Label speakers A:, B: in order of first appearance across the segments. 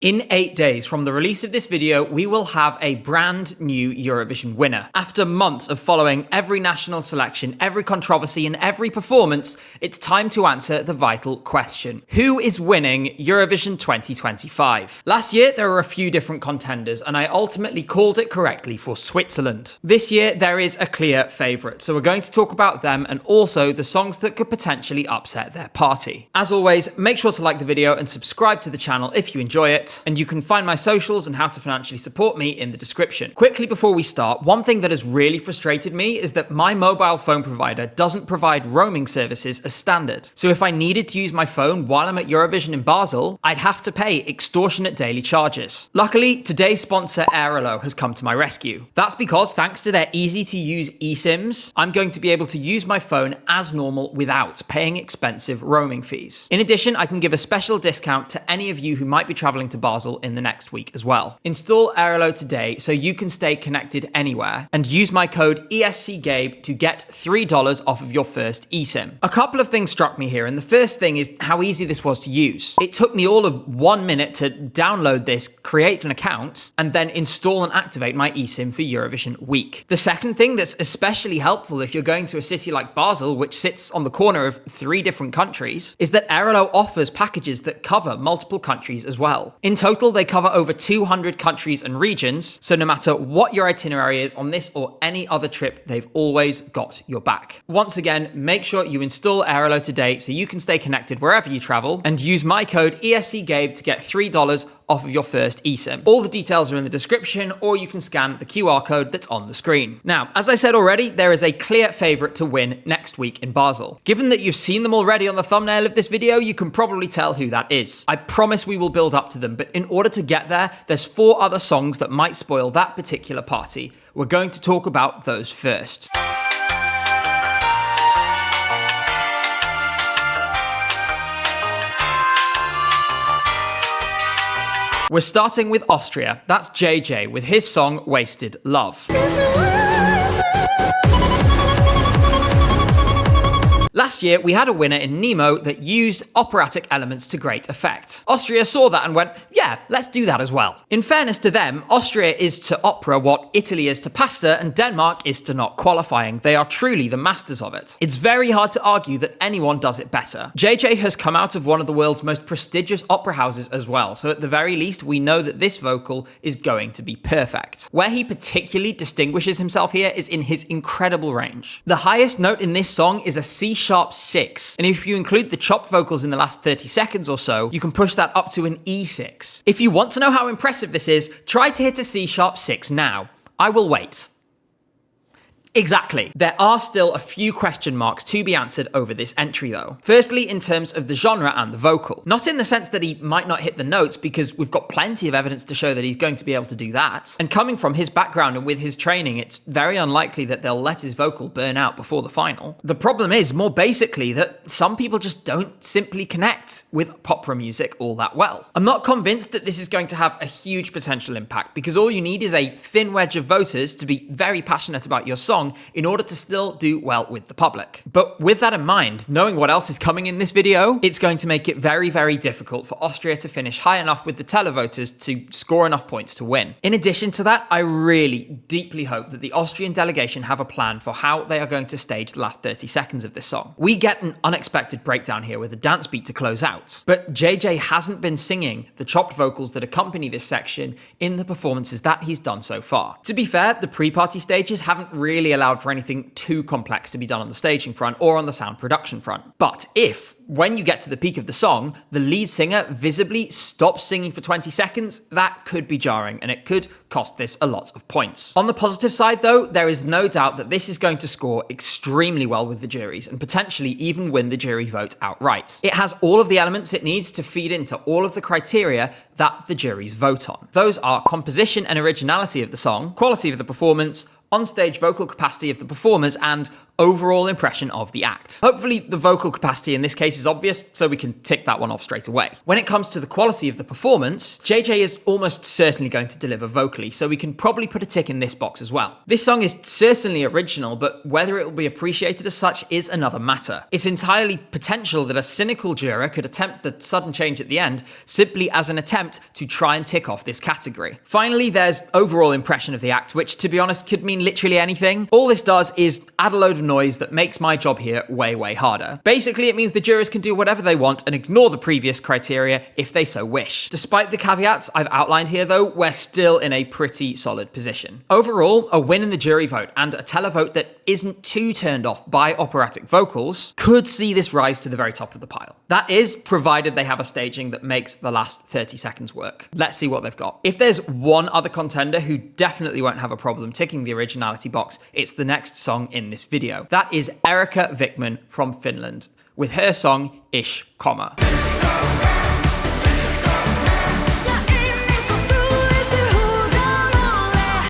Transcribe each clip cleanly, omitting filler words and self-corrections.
A: In 8 days from the release of this video, we will have a brand new Eurovision winner. After months of following every national selection, every controversy, and every performance, it's time to answer the vital question. Who is winning Eurovision 2025? Last year, there were a few different contenders, and I ultimately called it correctly for Switzerland. This year, there is a clear favourite, so we're going to talk about them and also the songs that could potentially upset their party. As always, make sure to like the video and subscribe to the channel if you enjoy it. And you can find my socials and how to financially support me in the description. Quickly before we start, one thing that has really frustrated me is that my mobile phone provider doesn't provide roaming services as standard. So if I needed to use my phone while I'm at Eurovision in Basel, I'd have to pay extortionate daily charges. Luckily, today's sponsor Airalo has come to my rescue. That's because thanks to their easy to use eSIMs, I'm going to be able to use my phone as normal without paying expensive roaming fees. In addition, I can give a special discount to any of you who might be traveling to Basel in the next week as well. Install Airalo today so you can stay connected anywhere and use my code ESCGABE to get $3 off of your first eSIM. A couple of things struck me here, and the first thing is how easy this was to use. It took me all of 1 minute to download this, create an account, and then install and activate my eSIM for Eurovision week. The second thing that's especially helpful if you're going to a city like Basel, which sits on the corner of 3 different countries, is that Airalo offers packages that cover multiple countries as well. In total, they cover over 200 countries and regions, so no matter what your itinerary is on this or any other trip, they've always got your back. Once again, make sure you install Airalo today so you can stay connected wherever you travel, and use my code ESCGABE to get $3 off of your first eSIM. All the details are in the description, or you can scan the QR code that's on the screen. Now, as I said already, there is a clear favourite to win next week in Basel. Given that you've seen them already on the thumbnail of this video, you can probably tell who that is. I promise we will build up to them, but in order to get there, there's 4 other songs that might spoil that particular party. We're going to talk about those first. We're starting with Austria. That's JJ with his song Wasted Love. Last year, we had a winner in Nemo that used operatic elements to great effect. Austria saw that and went, yeah, let's do that as well. In fairness to them, Austria is to opera what Italy is to pasta and Denmark is to not qualifying. They are truly the masters of it. It's very hard to argue that anyone does it better. JJ has come out of one of the world's most prestigious opera houses as well, so at the very least, we know that this vocal is going to be perfect. Where he particularly distinguishes himself here is in his incredible range. The highest note in this song is a C#6, and if you include the chopped vocals in the last 30 seconds or so, you can push that up to an E6. If you want to know how impressive this is, try to hit a C#6 now. I will wait. Exactly. There are still a few question marks to be answered over this entry though. Firstly, in terms of the genre and the vocal. Not in the sense that he might not hit the notes, because we've got plenty of evidence to show that he's going to be able to do that. And coming from his background and with his training, it's very unlikely that they'll let his vocal burn out before the final. The problem is, more basically, that some people just don't simply connect with opera music all that well. I'm not convinced that this is going to have a huge potential impact, because all you need is a thin wedge of voters to be very passionate about your song in order to still do well with the public. But with that in mind, knowing what else is coming in this video, it's going to make it very, very difficult for Austria to finish high enough with the televoters to score enough points to win. In addition to that, I really deeply hope that the Austrian delegation have a plan for how they are going to stage the last 30 seconds of this song. We get an unexpected breakdown here with a dance beat to close out, but JJ hasn't been singing the chopped vocals that accompany this section in the performances that he's done so far. To be fair, the pre-party stages haven't really allowed for anything too complex to be done on the staging front or on the sound production front. But if, when you get to the peak of the song, the lead singer visibly stops singing for 20 seconds, that could be jarring and it could cost this a lot of points. On the positive side though, there is no doubt that this is going to score extremely well with the juries and potentially even win the jury vote outright. It has all of the elements it needs to feed into all of the criteria that the juries vote on. Those are composition and originality of the song, quality of the performance, on-stage vocal capacity of the performers, and overall impression of the act. Hopefully the vocal capacity in this case is obvious, so we can tick that one off straight away. When it comes to the quality of the performance, JJ is almost certainly going to deliver vocally, so we can probably put a tick in this box as well. This song is certainly original, but whether it will be appreciated as such is another matter. It's entirely potential that a cynical juror could attempt the sudden change at the end simply as an attempt to try and tick off this category. Finally, there's overall impression of the act, which to be honest could mean literally anything. All this does is add a load of noise that makes my job here way harder. Basically, it means the jurors can do whatever they want and ignore the previous criteria if they so wish. Despite the caveats I've outlined here though, we're still in a pretty solid position. Overall, a win in the jury vote and a televote that isn't too turned off by operatic vocals could see this rise to the very top of the pile. That is, provided they have a staging that makes the last 30 seconds work. Let's see what they've got. If there's one other contender who definitely won't have a problem ticking the originality box, it's the next song in this video. That is Erika Vikman from Finland, with her song Ish Komma.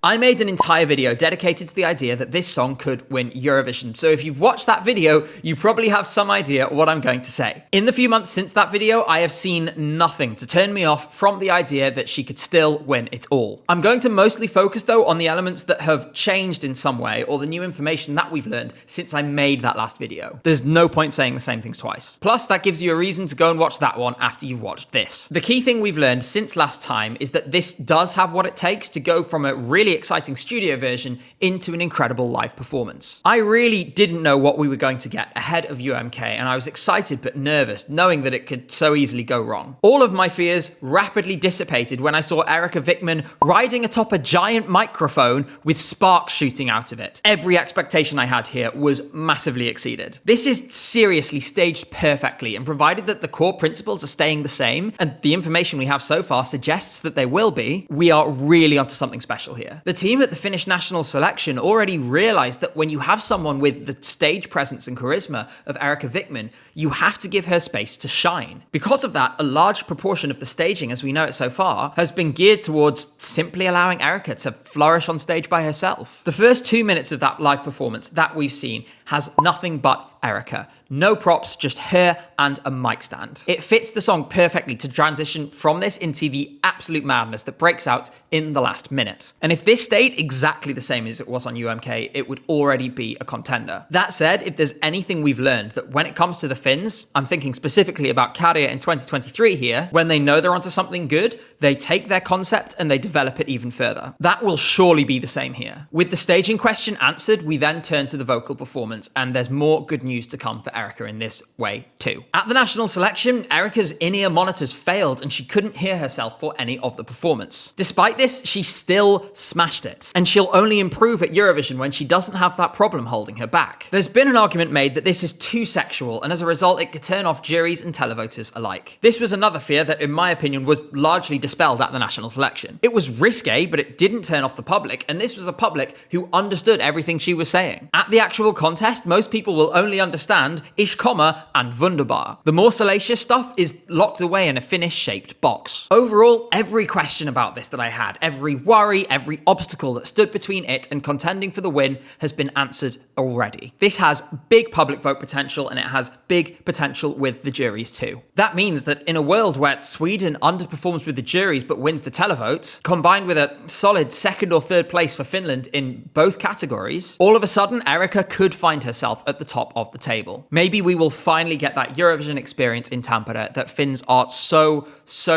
A: I made an entire video dedicated to the idea that this song could win Eurovision, so if you've watched that video, you probably have some idea what I'm going to say. In the few months since that video, I have seen nothing to turn me off from the idea that she could still win it all. I'm going to mostly focus though on the elements that have changed in some way, or the new information that we've learned since I made that last video. There's no point saying the same things twice. Plus, that gives you a reason to go and watch that one after you've watched this. The key thing we've learned since last time is that this does have what it takes to go from a really exciting studio version into an incredible live performance. I really didn't know what we were going to get ahead of UMK, and I was excited but nervous, knowing that it could so easily go wrong. All of my fears rapidly dissipated when I saw Erika Vikman riding atop a giant microphone with sparks shooting out of it. Every expectation I had here was massively exceeded. This is seriously staged perfectly, and provided that the core principles are staying the same, and the information we have so far suggests that they will be, we are really onto something special here. The team at the Finnish national selection already realized that when you have someone with the stage presence and charisma of Erika Vikman, you have to give her space to shine. Because of that, a large proportion of the staging as we know it so far has been geared towards simply allowing Erika to flourish on stage by herself. The first 2 minutes of that live performance that we've seen has nothing but Erika. No props, just her and a mic stand. It fits the song perfectly to transition from this into the absolute madness that breaks out in the last minute. And if this stayed exactly the same as it was on UMK, it would already be a contender. That said, if there's anything we've learned, that when it comes to the Finns, I'm thinking specifically about Käärijä in 2023 here, when they know they're onto something good, they take their concept and they develop it even further. That will surely be the same here. With the staging question answered, we then turn to the vocal performance, and there's more good news to come for Erika in this way too. At the national selection, Erika's in-ear monitors failed and she couldn't hear herself for any of the performance. Despite this, she still smashed it, and she'll only improve at Eurovision when she doesn't have that problem holding her back. There's been an argument made that this is too sexual, and as a result it could turn off juries and televoters alike. This was another fear that, in my opinion, was largely dispelled at the national selection. It was risque, but it didn't turn off the public, and this was a public who understood everything she was saying. At the actual contest, most people will only understand Ish Komma and Wunderbar. The more salacious stuff is locked away in a Finnish-shaped box. Overall, every question about this that I had, every worry, every obstacle that stood between it and contending for the win has been answered already. This has big public vote potential, and it has big potential with the juries too. That means that in a world where Sweden underperforms with the juries but wins the televote, combined with a solid second or third place for Finland in both categories, all of a sudden Erika could find herself at the top of the table. Maybe we will finally get that Eurovision experience in Tampere that Finns are so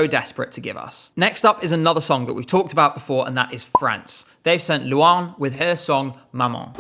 A: desperate to give us. Next up is another song that we've talked about before, and that is France. They've sent Luan with her song Maman.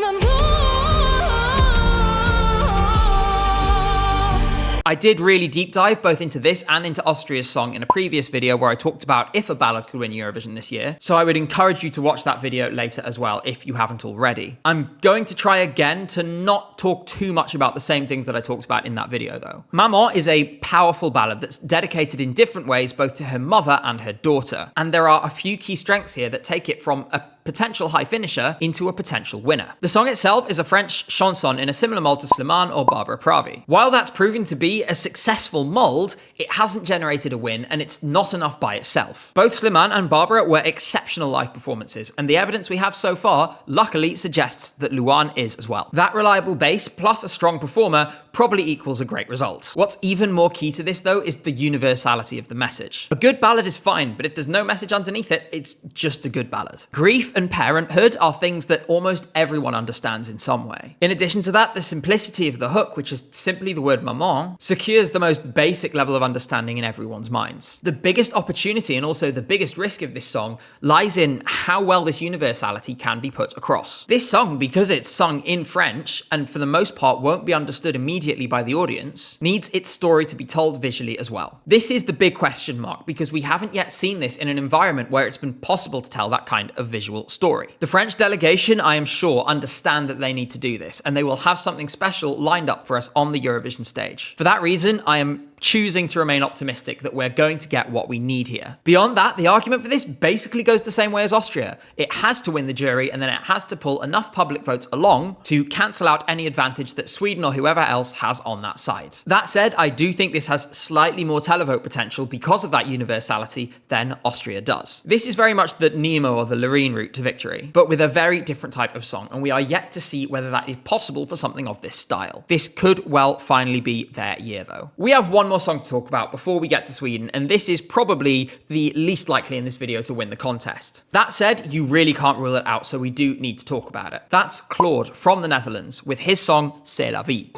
A: I did really deep dive both into this and into Austria's song in a previous video where I talked about if a ballad could win Eurovision this year, so I would encourage you to watch that video later as well if you haven't already. I'm going to try again to not talk too much about the same things that I talked about in that video though. Maman is a powerful ballad that's dedicated in different ways both to her mother and her daughter, and there are a few key strengths here that take it from a potential high finisher into a potential winner. The song itself is a French chanson in a similar mold to Slimane or Barbara Pravi. While that's proving to be a successful mold, it hasn't generated a win, and it's not enough by itself. Both Slimane and Barbara were exceptional live performances, and the evidence we have so far luckily suggests that Luan is as well. That reliable bass plus a strong performer probably equals a great result. What's even more key to this though is the universality of the message. A good ballad is fine, but if there's no message underneath it, it's just a good ballad. Grief and parenthood are things that almost everyone understands in some way. In addition to that, the simplicity of the hook, which is simply the word maman, secures the most basic level of understanding in everyone's minds. The biggest opportunity and also the biggest risk of this song lies in how well this universality can be put across. This song, because it's sung in French and for the most part won't be understood immediately by the audience, needs its story to be told visually as well. This is the big question mark because we haven't yet seen this in an environment where it's been possible to tell that kind of visual story. The French delegation, I am sure, understand that they need to do this, and they will have something special lined up for us on the Eurovision stage. For that reason, I am choosing to remain optimistic that we're going to get what we need here. Beyond that, the argument for this basically goes the same way as Austria. It has to win the jury, and then it has to pull enough public votes along to cancel out any advantage that Sweden or whoever else has on that side. That said, I do think this has slightly more televote potential because of that universality than Austria does. This is very much the Nemo or the Loreen route to victory, but with a very different type of song, and we are yet to see whether that is possible for something of this style. This could well finally be their year though. We have one more song to talk about before we get to Sweden, and this is probably the least likely in this video to win the contest. That said, you really can't rule it out, so we do need to talk about it. That's Claude from the Netherlands with his song C'est la vie.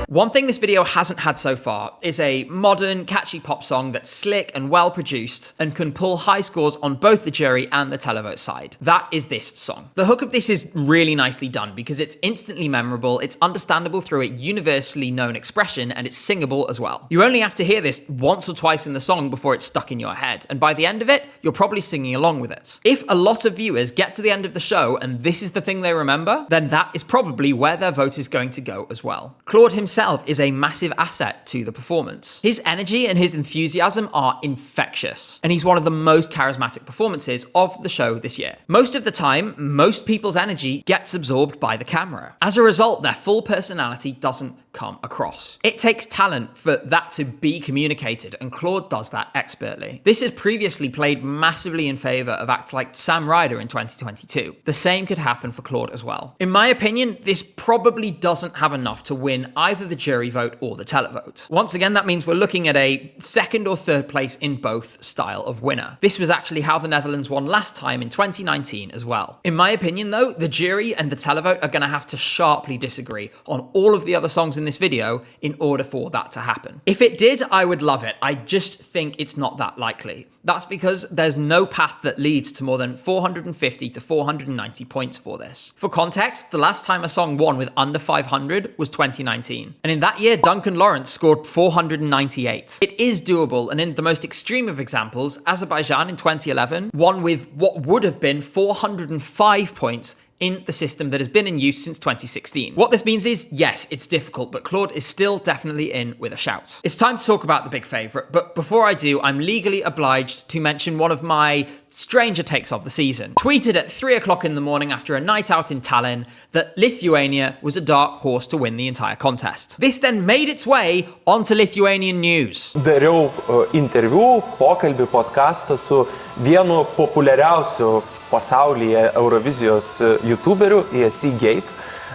A: One thing this video hasn't had so far is a modern, catchy pop song that's slick and well produced and can pull high scores on both the jury and the televote side. That is this song. The hook of this is really nicely done because it's instantly memorable, it's understandable through a universally known expression, and it's singable as well. You only have to hear this once or twice in the song before it's stuck in your head, and by the end of it, you're probably singing along with it. If a lot of viewers get to the end of the show and this is the thing they remember, then that is probably where their vote is going to go as well. Claude himself is a massive asset to the performance. His energy and his enthusiasm are infectious, and he's one of the most charismatic performances of the show this year. Most of the time, most people's energy gets absorbed by the camera. As a result, their full personality doesn't come across. It takes talent for that to be communicated, and Claude does that expertly. This has previously played massively in favor of acts like Sam Ryder in 2022. The same could happen for Claude as well. In my opinion, this probably doesn't have enough to win either the jury vote or the televote. Once again, that means we're looking at a second or third place in both style of winner. This was actually how the Netherlands won last time in 2019 as well. In my opinion though, the jury and the televote are going to have to sharply disagree on all of the other songs in this video in order for that to happen. If it did, I would love it. I just think it's not that likely. That's because there's no path that leads to more than 450 to 490 points for this. For context, the last time a song won with under 500 was 2019. And in that year, Duncan Lawrence scored 498. It is doable, and in the most extreme of examples, Azerbaijan in 2011 won with what would have been 405 points in the system that has been in use since 2016. What this means is, yes, it's difficult, but Claude is still definitely in with a shout. It's time to talk about the big favourite, but before I do, I'm legally obliged to mention one of my stranger takes of the season. Tweeted at 3 o'clock in the morning after a night out in Tallinn that Lithuania was a dark horse to win the entire contest. This then made its way onto Lithuanian news.
B: Dariau interviu, pokalbį, podcastą su vienu populiariausiu pasaulyje Eurovizijos YouTuberiu, ESC Gabe.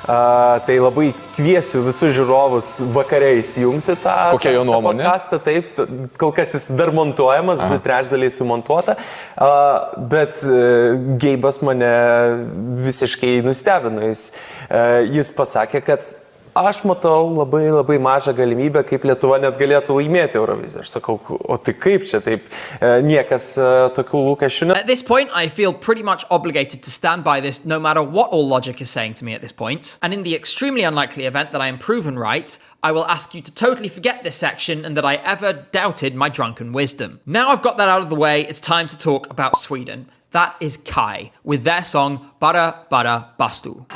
B: Tai labai kviesiu visus žiūrovus vakare įsijungti tą podcastą. Taip, kol kas jis dar montuojamas, 2/3 sumontuota, bet Gabe'as mane visiškai nustebino. Jis pasakė, kad aš matau labai mažą galimybę, kaip Lietuva net galėtų laimėti Euroviziją. Aš sakau, o tai kaip čia taip, niekas tokių lūkesčių ne.
A: At this point, I feel pretty much obligated to stand by this no matter what all logic is saying to me at this point. And in the extremely unlikely event that I am proven right, I will ask you to totally forget this section and that I ever doubted my drunken wisdom. Now I've got that out of the way, it's time to talk about Sweden. That is Kai with their song Bara Bara Bastu.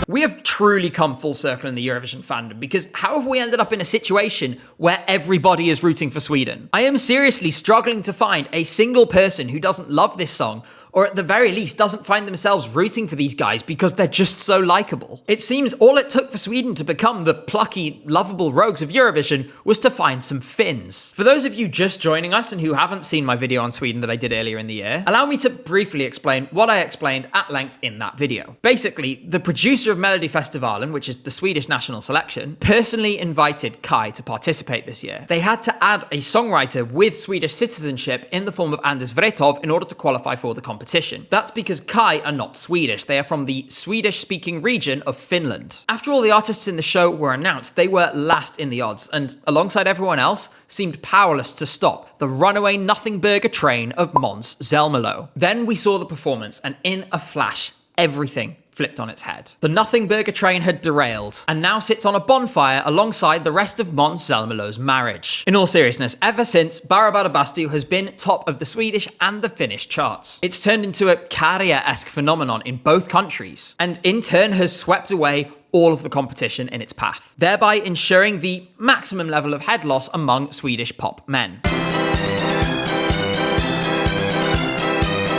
A: We have truly come full circle in the Eurovision fandom, because how have we ended up in a situation where everybody is rooting for Sweden? I am seriously struggling to find a single person who doesn't love this song, or at the very least doesn't find themselves rooting for these guys because they're just so likable. It seems all it took for Sweden to become the plucky, lovable rogues of Eurovision was to find some Finns. For those of you just joining us and who haven't seen my video on Sweden that I did earlier in the year, allow me to briefly explain what I explained at length in that video. Basically, the producer of Melodifestivalen, which is the Swedish national selection, personally invited Kai to participate this year. They had to add a songwriter with Swedish citizenship in the form of Anders Wrethov in order to qualify for the competition. That's because Kai are not Swedish, they are from the Swedish-speaking region of Finland. After all the artists in the show were announced, they were last in the odds, and alongside everyone else, seemed powerless to stop the runaway nothing burger train of Måns Zelmerlöw. Then we saw the performance, and in a flash, everything flipped on its head. The nothing burger train had derailed and now sits on a bonfire alongside the rest of Måns Zelmerlöw's marriage. In all seriousness, ever since, Barabarabastu has been top of the Swedish and the Finnish charts. It's turned into a Käärijä-esque phenomenon in both countries, and in turn has swept away all of the competition in its path, thereby ensuring the maximum level of head loss among Swedish pop men.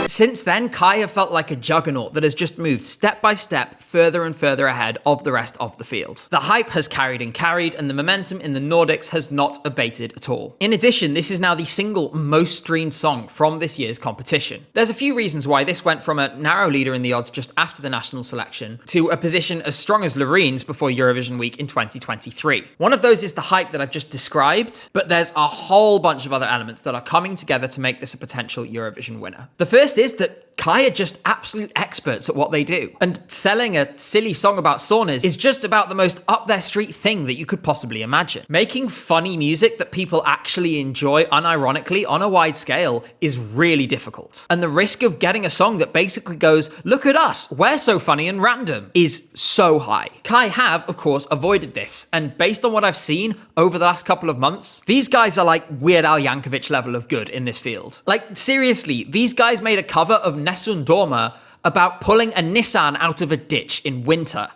A: Since then, Kai have felt like a juggernaut that has just moved step by step further and further ahead of the rest of the field. The hype has carried and carried, and the momentum in the Nordics has not abated at all. In addition, this is now the single most streamed song from this year's competition. There's a few reasons why this went from a narrow leader in the odds just after the national selection to a position as strong as Lorene's before Eurovision week in 2023. One of those is the hype that I've just described, but there's a whole bunch of other elements that are coming together to make this a potential Eurovision winner. The first is that Kai are just absolute experts at what they do. And selling a silly song about saunas is just about the most up their street thing that you could possibly imagine. Making funny music that people actually enjoy unironically on a wide scale is really difficult. And the risk of getting a song that basically goes, "Look at us, we're so funny and random," is so high. Kai have, of course, avoided this. And based on what I've seen over the last couple of months, these guys are like Weird Al Yankovic level of good in this field. Like, seriously, these guys made a cover of Nessun Dorma about pulling a Nissan out of a ditch in winter.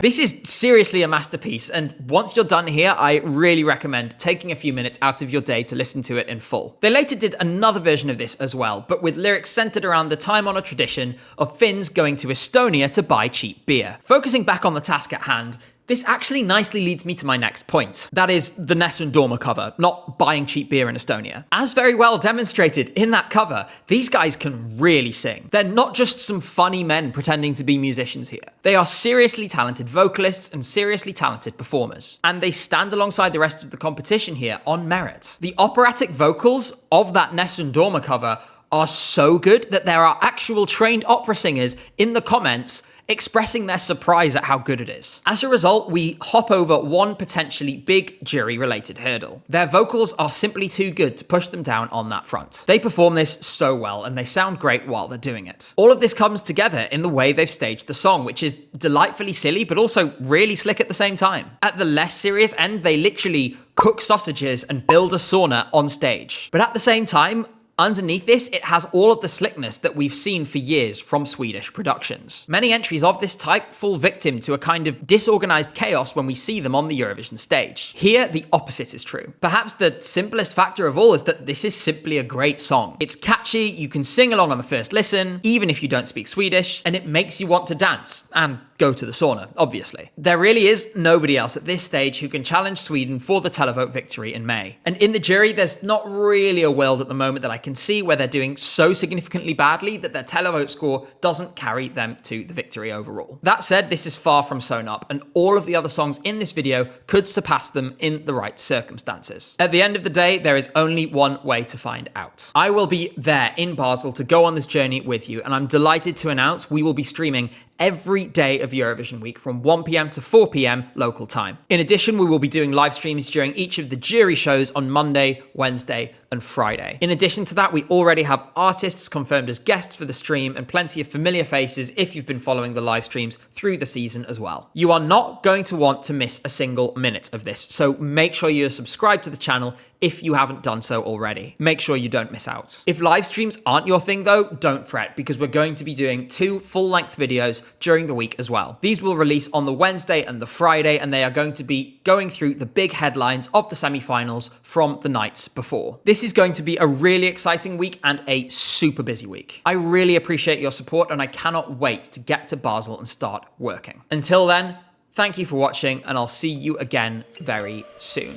A: This is seriously a masterpiece, and once you're done here, I really recommend taking a few minutes out of your day to listen to it in full. They later did another version of this as well, but with lyrics centered around the time-honored tradition of Finns going to Estonia to buy cheap beer. Focusing back on the task at hand, this actually nicely leads me to my next point. That is the Nessun Dorma cover, not buying cheap beer in Estonia. As very well demonstrated in that cover, these guys can really sing. They're not just some funny men pretending to be musicians here. They are seriously talented vocalists and seriously talented performers. And they stand alongside the rest of the competition here on merit. The operatic vocals of that Nessun Dorma cover are so good that there are actual trained opera singers in the comments expressing their surprise at how good it is. As a result, we hop over one potentially big jury-related hurdle. Their vocals are simply too good to push them down on that front. They perform this so well, and they sound great while they're doing it. All of this comes together in the way they've staged the song, which is delightfully silly, but also really slick at the same time. At the less serious end, they literally cook sausages and build a sauna on stage. But at the same time, underneath this, it has all of the slickness that we've seen for years from Swedish productions. Many entries of this type fall victim to a kind of disorganized chaos when we see them on the Eurovision stage. Here, the opposite is true. Perhaps the simplest factor of all is that this is simply a great song. It's catchy, you can sing along on the first listen, even if you don't speak Swedish, and it makes you want to dance, and go to the sauna, obviously. There really is nobody else at this stage who can challenge Sweden for the televote victory in May. And in the jury, there's not really a world at the moment that I can see where they're doing so significantly badly that their televote score doesn't carry them to the victory overall. That said, this is far from sewn up, and all of the other songs in this video could surpass them in the right circumstances. At the end of the day, there is only one way to find out. I will be there in Basel to go on this journey with you, and I'm delighted to announce we will be streaming every day of Eurovision week from 1 p.m. to 4 p.m. local time. In addition, we will be doing live streams during each of the jury shows on Monday, Wednesday, and Friday. In addition to that, we already have artists confirmed as guests for the stream and plenty of familiar faces if you've been following the live streams through the season as well. You are not going to want to miss a single minute of this, so make sure you're subscribed to the channel if you haven't done so already. Make sure you don't miss out. If live streams aren't your thing though, don't fret, because we're going to be doing 2 full-length videos during the week as well. These will release on the Wednesday and the Friday, and they are going to be going through the big headlines of the semi-finals from the nights before. This is going to be a really exciting week and a super busy week. I really appreciate your support, and I cannot wait to get to Basel and start working. Until then, thank you for watching, and I'll see you again very soon.